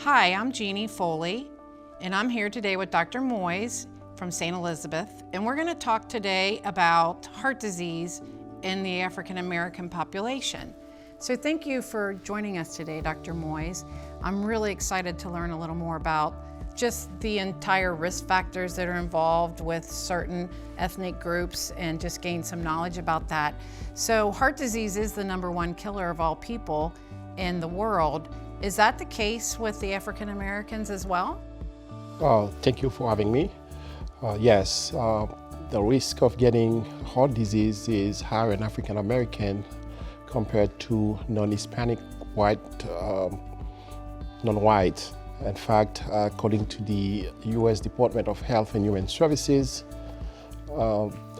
Hi, I'm Jeannie Foley, and I'm here today with Dr. Moise from St. Elizabeth, and we're going to talk today about heart disease in the African American population. So thank you for joining us today, Dr. Moise. I'm really excited to learn a little more about just the entire risk factors that are involved with certain ethnic groups and just gain some knowledge about that. So heart disease is the #1 killer of all people in the world. Is that the case with the African Americans as well? Thank you for having me. Yes, the risk of getting heart disease is higher in African American compared to non-Hispanic, non-white. In fact, according to the U.S. Department of Health and Human Services,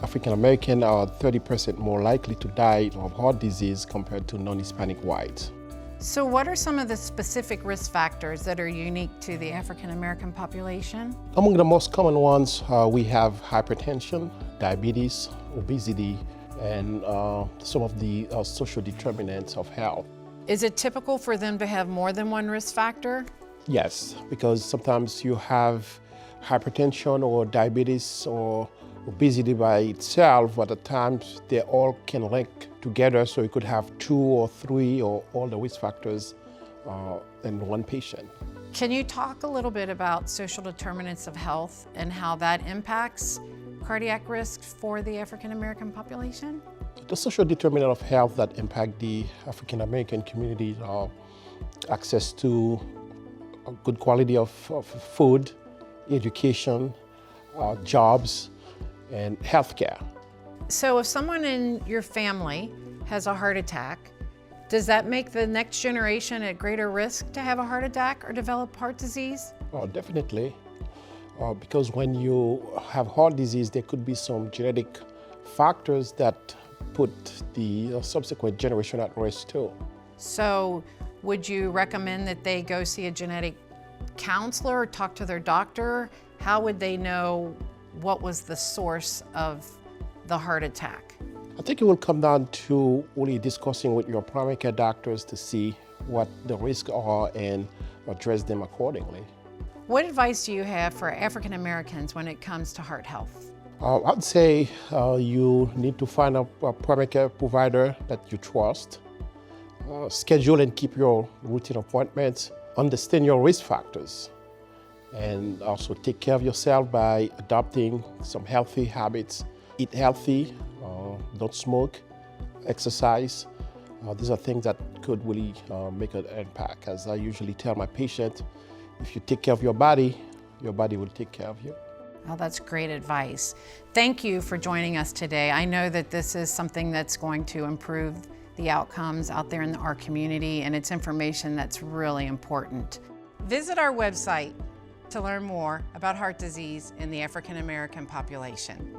African American are 30% more likely to die of heart disease compared to non-Hispanic whites. So what are some of the specific risk factors that are unique to the African American population? Among the most common ones, we have hypertension, diabetes, obesity, and some of the social determinants of health. Is it typical for them to have more than one risk factor? Yes, because sometimes you have hypertension or diabetes or obesity by itself, but at times they all can link together, so you could have 2 or 3 or all the risk factors in one patient. Can you talk a little bit about social determinants of health and how that impacts cardiac risk for the African American population? The social determinant of health that impact the African American community are access to a good quality of food, education, jobs, and healthcare. So if someone in your family has a heart attack, does that make the next generation at greater risk to have a heart attack or develop heart disease? Oh, definitely. Because when you have heart disease, there could be some genetic factors that put the subsequent generation at risk too. So would you recommend that they go see a genetic counselor or talk to their doctor? How would they know what was the source of the heart attack? I think it will come down to really discussing with your primary care doctors to see what the risks are and address them accordingly. What advice do you have for African Americans when it comes to heart health? I'd say you need to find a primary care provider that you trust, schedule and keep your routine appointments, understand your risk factors, and also take care of yourself by adopting some healthy habits. Eat healthy, don't smoke, exercise. These are things that could really make an impact. As I usually tell my patient, if you take care of your body will take care of you. Well, that's great advice. Thank you for joining us today. I know that this is something that's going to improve the outcomes out there in our community, and it's information that's really important. Visit our website to learn more about heart disease in the African American population.